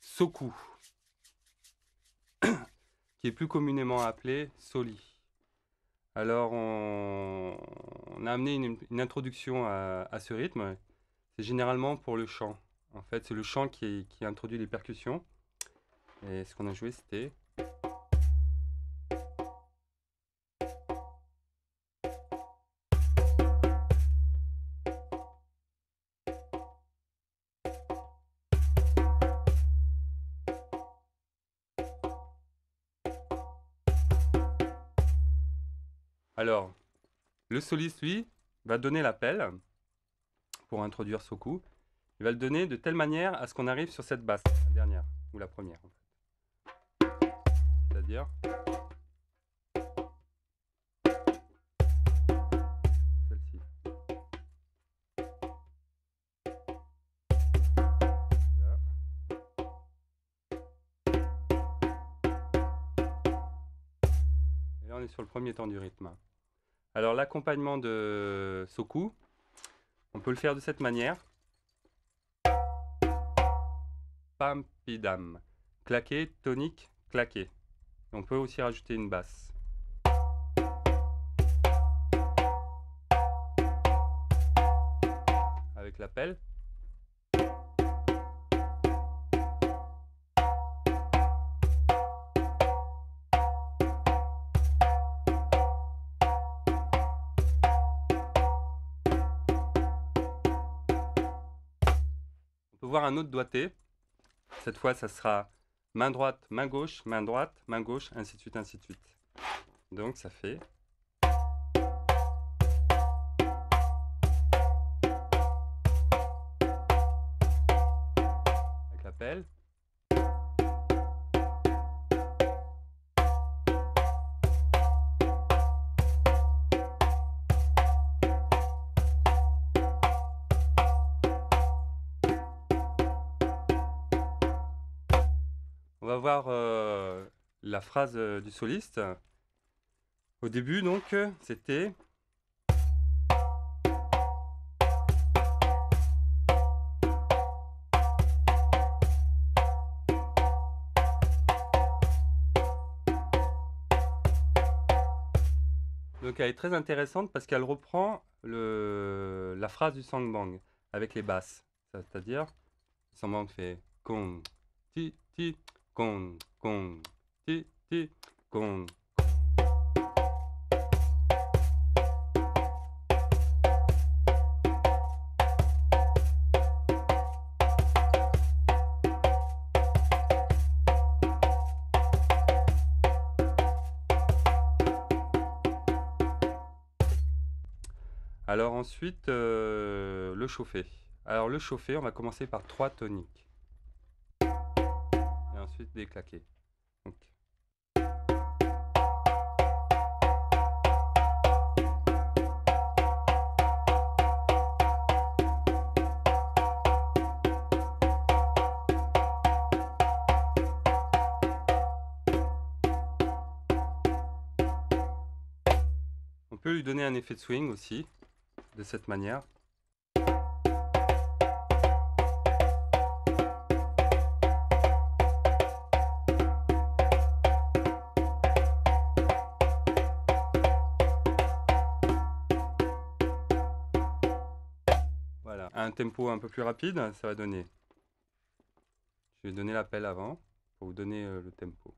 Soku, qui est plus communément appelé Soli. Alors, on a amené une introduction à ce rythme. C'est généralement pour le chant. En fait, c'est le chant qui introduit les percussions. Et ce qu'on a joué, c'était... Alors, le soliste, lui, va donner l'appel pour introduire Soku. Il va le donner de telle manière à ce qu'on arrive sur cette basse, la dernière, ou la première, en fait. C'est-à-dire... celle-ci. Là. Et là, on est sur le premier temps du rythme. Alors, l'accompagnement de Soku, on peut le faire de cette manière. Pam, pidam. Claqué, tonique, claqué. On peut aussi rajouter une basse. Avec l'appel. On peut voir un autre doigté. Cette fois, ça sera main droite, main gauche, ainsi de suite, ainsi de suite. Donc, ça fait... avec l'appel. On va voir la phrase du soliste. Au début, donc, c'était... Donc elle est très intéressante parce qu'elle reprend la phrase du sangbang avec les basses. C'est-à-dire, le sangbang fait gong, ti, ti, gong, gong, ti, ti, gong. Alors ensuite, le chauffer. Alors le chauffer, on va commencer par 3 toniques. Et ensuite des claqués. Donc. On peut lui donner un effet de swing aussi, de cette manière. Voilà, à un tempo un peu plus rapide, ça va donner. Je vais donner l'appel avant pour vous donner le tempo.